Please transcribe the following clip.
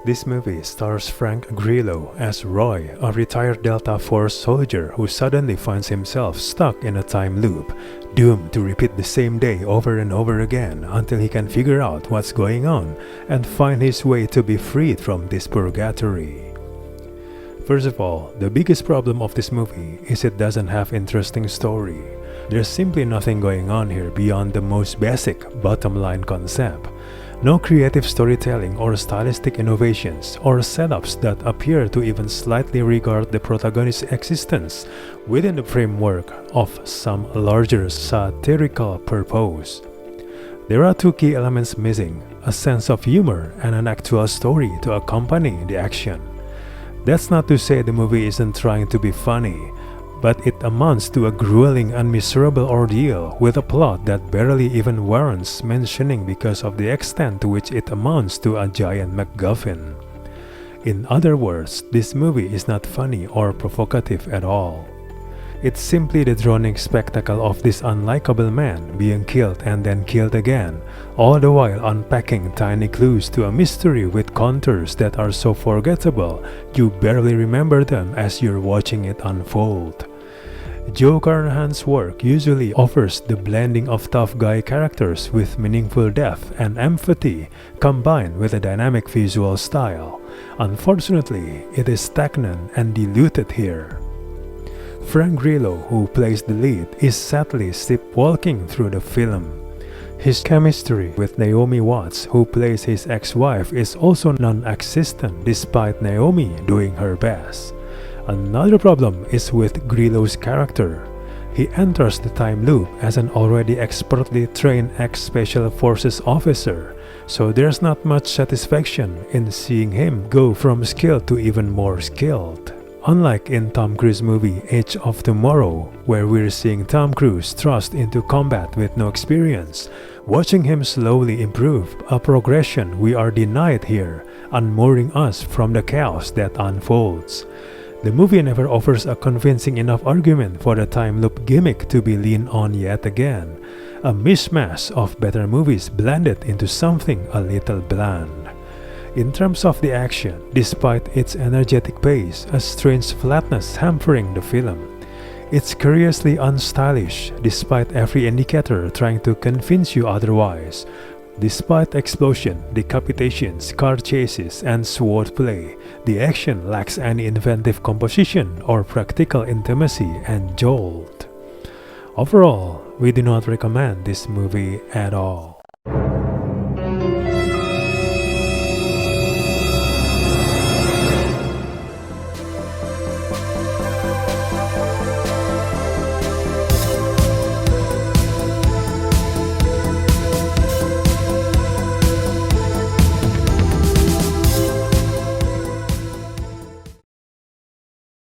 This movie stars Frank Grillo as Roy, a retired Delta Force soldier who suddenly finds himself stuck in a time loop, doomed to repeat the same day over and over again until he can figure out what's going on and find his way to be freed from this purgatory. First of all, the biggest problem of this movie is it doesn't have interesting story. There's simply nothing going on here beyond the most basic bottom line concept. No creative storytelling or stylistic innovations or setups that appear to even slightly regard the protagonist's existence within the framework of some larger satirical purpose. There are two key elements missing: a sense of humor and an actual story to accompany the action. That's not to say the movie isn't trying to be funny, but it amounts to a grueling and miserable ordeal with a plot that barely even warrants mentioning because of the extent to which it amounts to a giant MacGuffin. In other words, this movie is not funny or provocative at all. It's simply the droning spectacle of this unlikable man being killed and then killed again, all the while unpacking tiny clues to a mystery with contours that are so forgettable you barely remember them as you're watching it unfold. Joe Carnahan's work usually offers the blending of tough guy characters with meaningful depth and empathy combined with a dynamic visual style. Unfortunately, it is stagnant and diluted here. Frank Grillo, who plays the lead, is sadly sleepwalking through the film. His chemistry with Naomi Watts, who plays his ex-wife, is also non-existent despite Naomi doing her best. Another problem is with Grillo's character. He enters the time loop as an already expertly trained ex-Special Forces officer, so there's not much satisfaction in seeing him go from skilled to even more skilled. Unlike in Tom Cruise movie Edge of Tomorrow, where we're seeing Tom Cruise thrust into combat with no experience, watching him slowly improve, a progression we are denied here, unmooring us from the chaos that unfolds. The movie never offers a convincing enough argument for the time loop gimmick to be leaned on yet again, a mishmash of better movies blended into something a little bland. In terms of the action, despite its energetic pace, a strange flatness hampering the film. It's curiously unstylish, despite every indicator trying to convince you otherwise. Despite explosion, decapitations, car chases, and swordplay, the action lacks any inventive composition or practical intimacy and jolt. Overall, we do not recommend this movie at all.